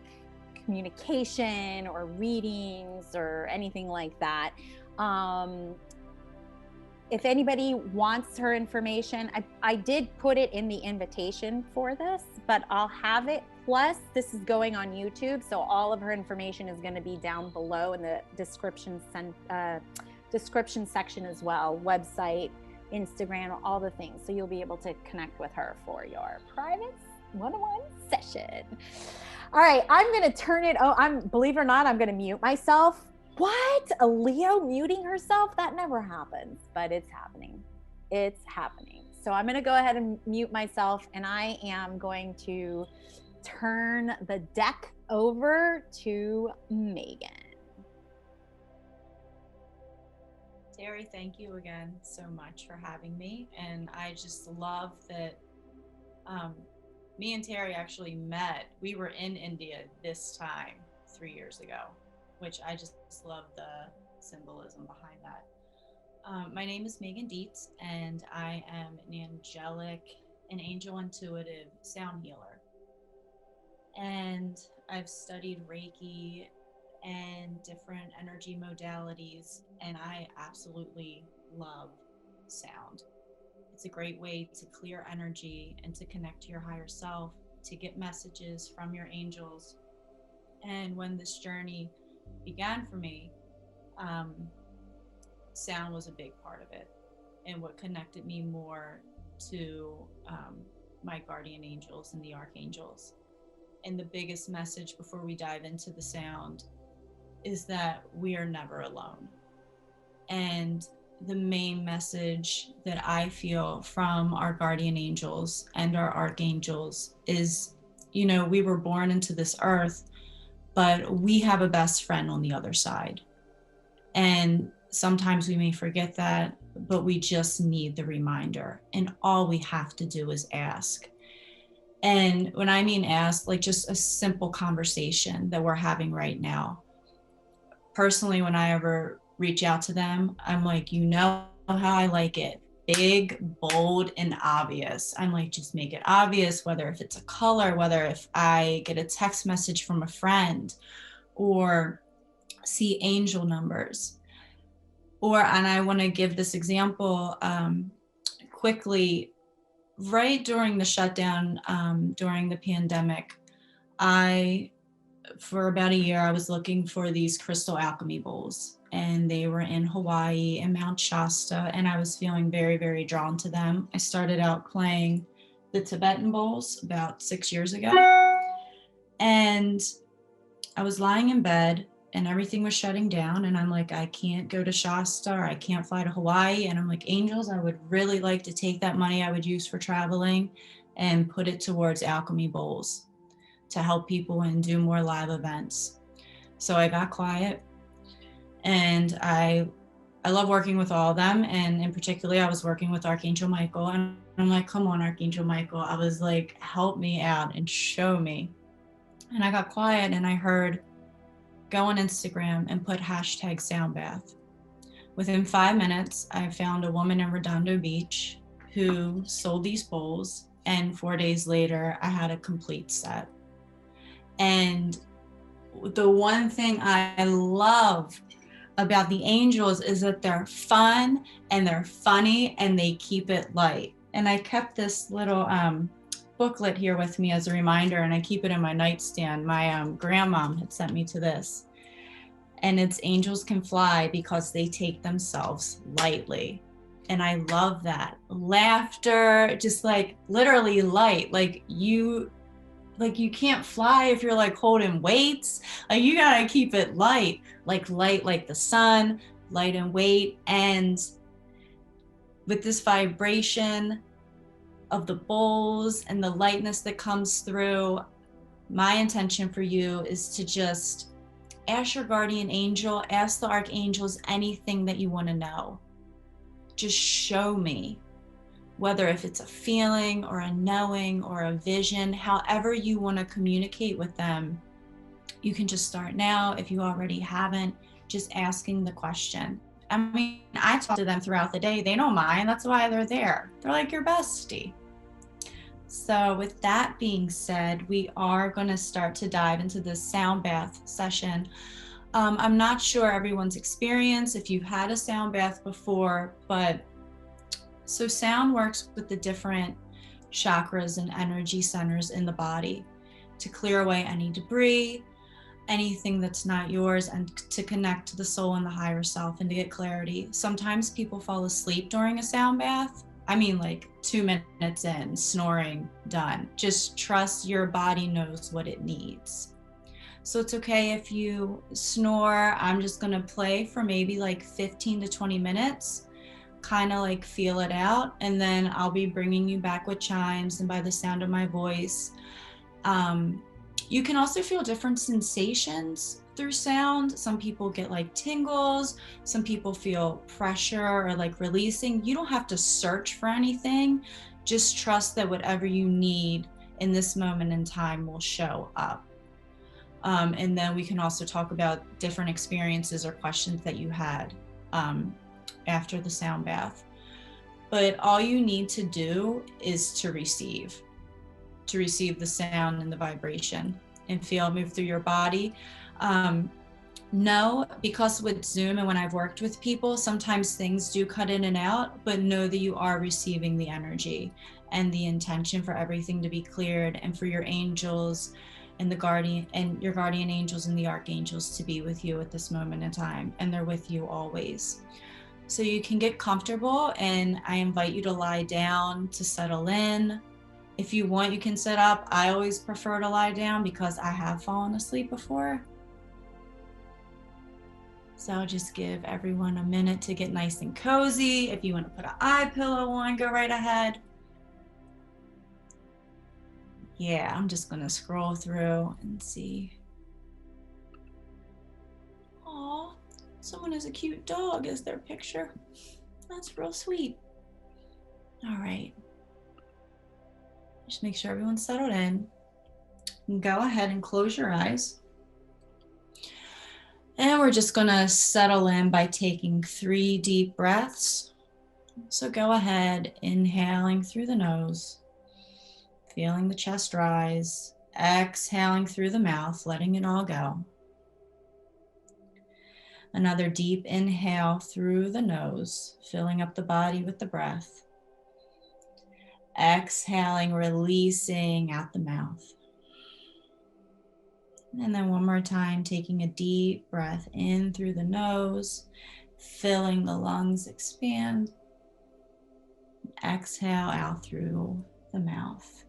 communication or readings or anything like that. If anybody wants her information, I did put it in the invitation for this, but I'll have it. Plus, this is going on YouTube, so all of her information is going to be down below in the description section as well. Website, Instagram, all the things. So you'll be able to connect with her for your private one-on-one session. All right, I'm going to turn it. Believe it or not, I'm going to mute myself. What? A Leo muting herself? That never happens, but it's happening. It's happening. So I'm going to go ahead and mute myself, and I am going to turn the deck over to Megan. Terrie, thank you again so much for having me. And I just love that me and Terrie actually met. We were in India this time 3 years ago, which I just love the symbolism behind that. My name is Megan Dietz, and I am an angel intuitive sound healer. And I've studied Reiki and different energy modalities, and I absolutely love sound. It's a great way to clear energy and to connect to your higher self, to get messages from your angels. And when this journey began for me, sound was a big part of it, and what connected me more to my guardian angels and the Archangels. And the biggest message before we dive into the sound is that we are never alone. And the main message that I feel from our guardian angels and our archangels is, we were born into this earth, but we have a best friend on the other side. And sometimes we may forget that, but we just need the reminder. And all we have to do is ask. And when I mean ask, like just a simple conversation that we're having right now. Personally, when I ever reach out to them, I'm like, how I like it. Big, bold, and obvious. I'm like, just make it obvious, whether if it's a color, whether if I get a text message from a friend or see angel numbers. And I want to give this example quickly. Right during the shutdown, during the pandemic, for about a year, I was looking for these crystal alchemy bowls, and they were in Hawaii and Mount Shasta, and I was feeling very, very drawn to them. I started out playing the Tibetan bowls about 6 years ago, and I was lying in bed and everything was shutting down, and I'm like, I can't go to Shasta, or I can't fly to Hawaii. And I'm like, angels, I would really like to take that money I would use for traveling and put it towards alchemy bowls to help people and do more live events. So I got quiet, and I love working with all of them. And in particular, I was working with Archangel Michael, and I'm like, come on, Archangel Michael. I was like, help me out and show me. And I got quiet and I heard, go on Instagram and put hashtag sound bath. Within 5 minutes, I found a woman in Redondo Beach who sold these bowls. And 4 days later, I had a complete set. And the one thing I love about the angels is that they're fun and they're funny and they keep it light. And I kept this little booklet here with me as a reminder, and I keep it in my nightstand. My grandmom had sent me to this, and it's Angels Can Fly Because They Take Themselves Lightly. And I love that. Laughter, just like literally light. Like you can't fly if you're like holding weights. Like you gotta keep it light like the sun, light and weight. And with this vibration of the bowls and the lightness that comes through, my intention for you is to just ask your guardian angel, ask the archangels anything that you want to know. Just show me, whether if it's a feeling or a knowing or a vision, however you want to communicate with them. You can just start now. If you already haven't, just asking the question. I mean, I talk to them throughout the day. They don't mind. That's why they're there. They're like your bestie. So with that being said, we are going to start to dive into this sound bath session. I'm not sure everyone's experience, if you've had a sound bath before, but so sound works with the different chakras and energy centers in the body to clear away any debris, anything that's not yours, and to connect to the soul and the higher self and to get clarity. Sometimes people fall asleep during a sound bath. I mean, like 2 minutes in, snoring, done. Just trust your body knows what it needs. So it's okay if you snore. I'm just gonna play for maybe like 15 to 20 minutes, kind of like feel it out. And then I'll be bringing you back with chimes and by the sound of my voice. You can also feel different sensations through sound. Some people get like tingles. Some people feel pressure or like releasing. You don't have to search for anything. Just trust that whatever you need in this moment in time will show up. And then we can also talk about different experiences or questions that you had after the sound bath. But all you need to do is to receive the sound and the vibration and feel it move through your body. Know, because with Zoom and when I've worked with people, sometimes things do cut in and out, but know that you are receiving the energy and the intention for everything to be cleared and for your angels and your guardian angels and the archangels to be with you at this moment in time. And they're with you always. So you can get comfortable, and I invite you to lie down to settle in. If you want, you can sit up. I always prefer to lie down because I have fallen asleep before. So I'll just give everyone a minute to get nice and cozy. If you want to put an eye pillow on, go right ahead. Yeah, I'm just gonna scroll through and see. Aw, someone has a cute dog as their picture. That's real sweet. All right. Just make sure everyone's settled in. And go ahead and close your eyes. And we're just gonna settle in by taking 3 deep breaths. So go ahead, inhaling through the nose, feeling the chest rise, exhaling through the mouth, letting it all go. Another deep inhale through the nose, filling up the body with the breath. Exhaling, releasing out the mouth. And then one more time, taking a deep breath in through the nose, filling the lungs expand. Exhale out through the mouth.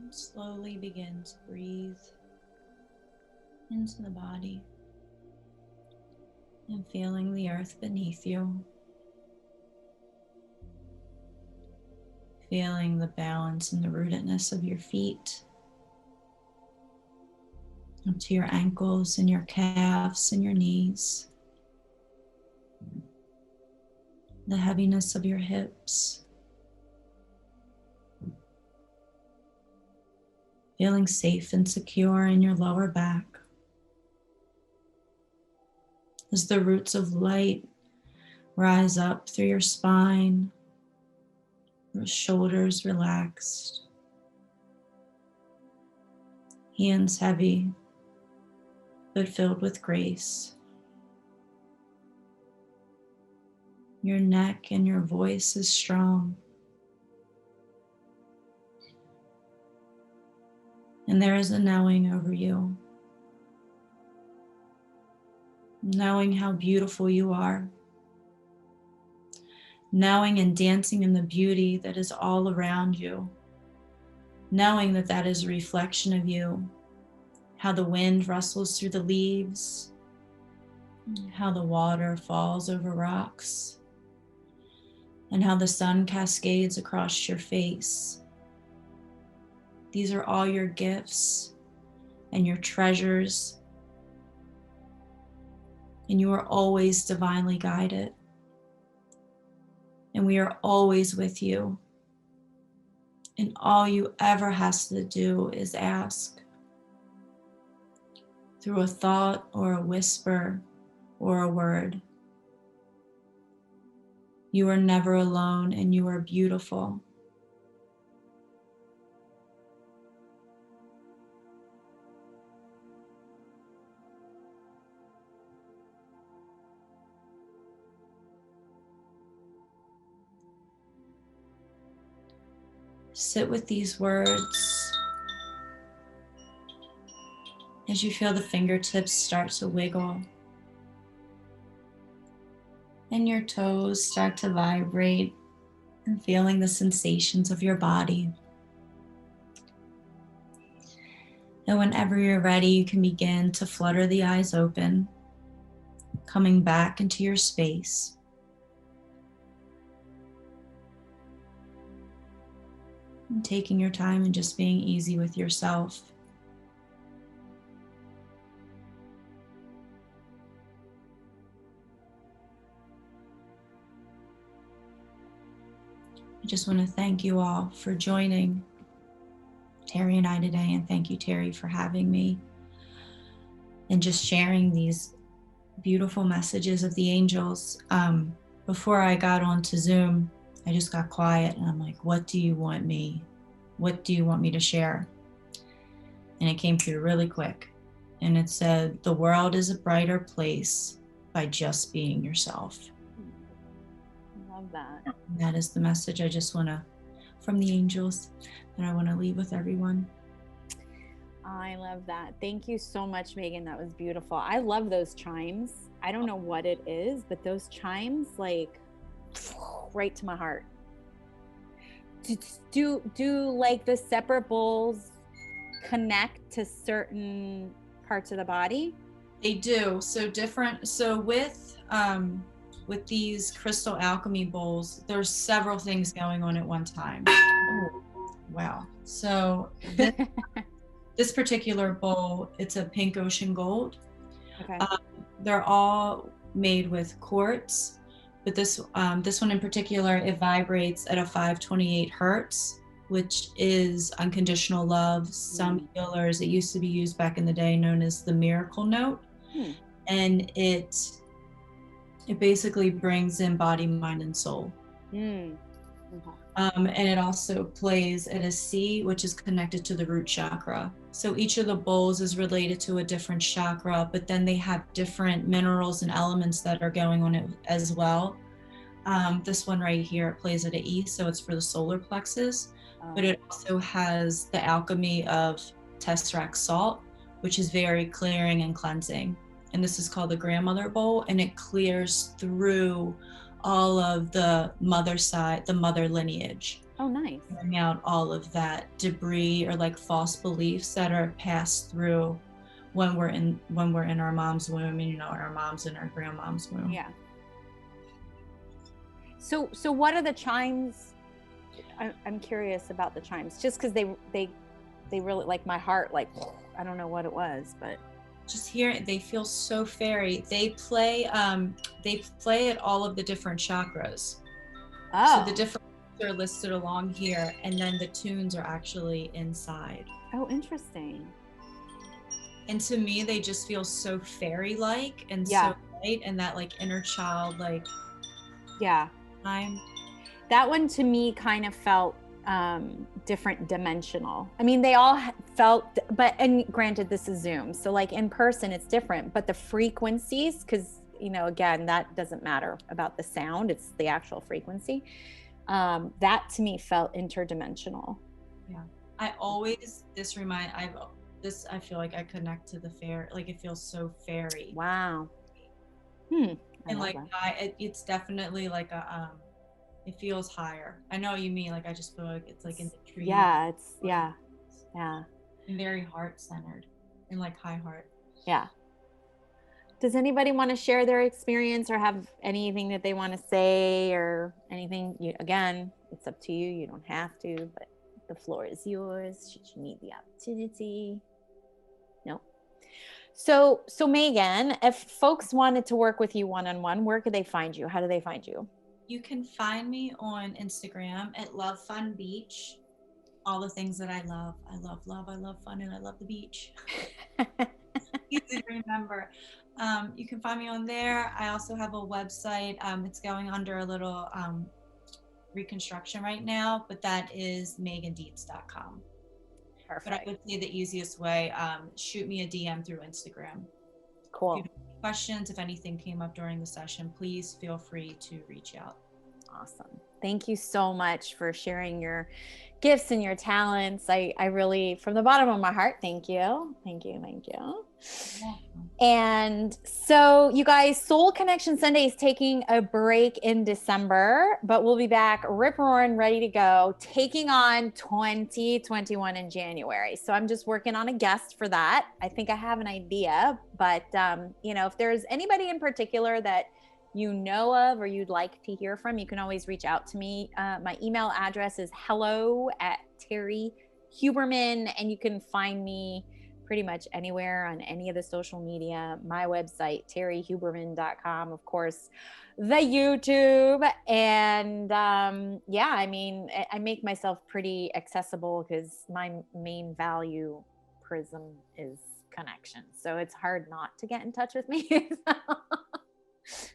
Slowly begin to breathe into the body and feeling the earth beneath you. Feeling the balance and the rootedness of your feet up to your ankles and your calves and your knees. The heaviness of your hips. Feeling safe and secure in your lower back. As the roots of light rise up through your spine, your shoulders relaxed, hands heavy, but filled with grace. Your neck and your voice is strong. And there is a knowing over you. Knowing how beautiful you are. Knowing and dancing in the beauty that is all around you. Knowing that that is a reflection of you. How the wind rustles through the leaves. How the water falls over rocks. And how the sun cascades across your face. These are all your gifts and your treasures. And you are always divinely guided. And we are always with you. And all you ever has to do is ask. Through a thought or a whisper or a word. You are never alone and you are beautiful. Sit with these words as you feel the fingertips start to wiggle and your toes start to vibrate and feeling the sensations of your body. And whenever you're ready, you can begin to flutter the eyes open, coming back into your space. And taking your time and just being easy with yourself. I just want to thank you all for joining Terrie and I today, and thank you, Terrie, for having me and just sharing these beautiful messages of the angels. Before I got onto Zoom, I just got quiet and I'm like, what do you want me? What do you want me to share? And it came through really quick. And it said, the world is a brighter place by just being yourself. Love that. And that is the message I just want to, from the angels, that I want to leave with everyone. I love that. Thank you so much, Megan. That was beautiful. I love those chimes. I don't know what it is, but those chimes, like, right to my heart. Do like the separate bowls connect to certain parts of the body? They do. So with these crystal alchemy bowls, there's several things going on at one time. Oh, wow. So this particular bowl, it's a pink ocean gold. Okay. They're all made with quartz, but this one in particular, it vibrates at a 528 hertz, which is unconditional love. Some healers, it used to be used back in the day, known as the miracle note. And it basically brings in body, mind, and soul. And it also plays at a C, which is connected to the root chakra. So each of the bowls is related to a different chakra, but then they have different minerals and elements that are going on it as well. This one right here, it plays at an E, so it's for the solar plexus, but it also has the alchemy of tesseract salt, which is very clearing and cleansing. And this is called the grandmother bowl, and it clears through all of the mother side, the mother lineage. Oh, nice. clearing out all of that debris or like false beliefs that are passed through when we're in our mom's womb, and you know, our mom's and our grandmom's womb. Yeah. So what are the chimes? I'm curious about the chimes, just because they really, like, my heart, like, I don't know what it was, but just hear it, they feel so fairy. They play at all of the different chakras. oh, So the different are listed along here, and then the tunes are actually inside. oh, interesting. And to me, they just feel so fairy-like and Yeah. so light, and that like inner child, like, Yeah. time. That one to me kind of felt different dimensional. I mean, they all felt, and granted, this is Zoom, so like in person it's different, but the frequencies, because, you know, again, that doesn't matter about the sound, it's the actual frequency. That to me felt interdimensional. Yeah. I always, I feel like I connect to the fair, like it feels so fairy. Wow. And like it's definitely like it feels higher. I know what you mean, like I just feel like it's like in the tree. Yeah, it's yeah. And very heart-centered and like high heart. Yeah. Does anybody want to share their experience or have anything that they want to say or anything? Again, it's up to you. You don't have to, but the floor is yours should you need the opportunity. No. So Megan, if folks wanted to work with you one-on-one, where could they find you? How do they find you? You can find me on Instagram at Love Fun Beach. All the things that I love. I love love, I love fun, and I love the beach. Easy to remember. You can find me on there. I also have a website. It's going under a little reconstruction right now, but that is megandietz.com. Perfect. But I would say the easiest way, shoot me a DM through Instagram. Cool. If you have any questions, if anything came up during the session, please feel free to reach out. Awesome. Thank you so much for sharing your gifts and your talents. I really, from the bottom of my heart, thank you. Thank you. Yeah. And so you guys, Soul Connection Sunday is taking a break in December, but we'll be back rip roaring, ready to go, taking on 2021 in January. So I'm just working on a guest for that. I think I have an idea, but you know, if there's anybody in particular that you know of or you'd like to hear from, you can always reach out to me. My email address is hello@Terrie Huberman, and you can find me pretty much anywhere on any of the social media. My website, terriehuberman.com, of course, the YouTube. And yeah, I mean, I make myself pretty accessible because my main value prism is connection. So it's hard not to get in touch with me.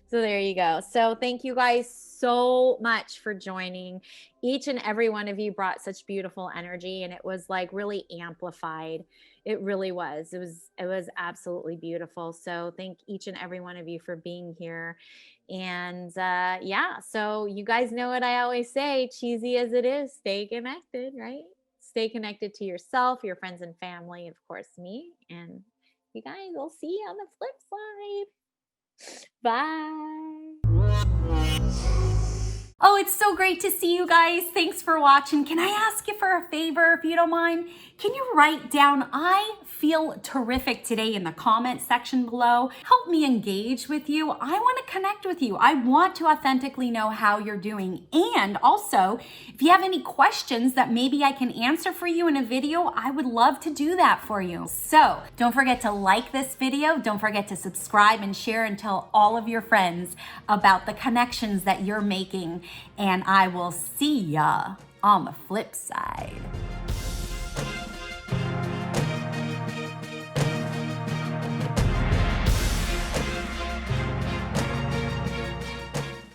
So there you go. So thank you guys so much for joining. Each and every one of you brought such beautiful energy, and it was like really amplified. It really was. It was absolutely beautiful. So thank each and every one of you for being here. And yeah, so you guys know what I always say, cheesy as it is, stay connected, right? Stay connected to yourself, your friends and family, of course, me. And you guys, we'll see you on the flip side. Bye. Oh, it's so great to see you guys. Thanks for watching. Can I ask you for a favor, if you don't mind? Can you write down, I feel terrific today, in the comment section below? Help me engage with you. I want to connect with you. I want to authentically know how you're doing. And also, if you have any questions that maybe I can answer for you in a video, I would love to do that for you. So don't forget to like this video. Don't forget to subscribe and share and tell all of your friends about the connections that you're making. And I will see ya on the flip side.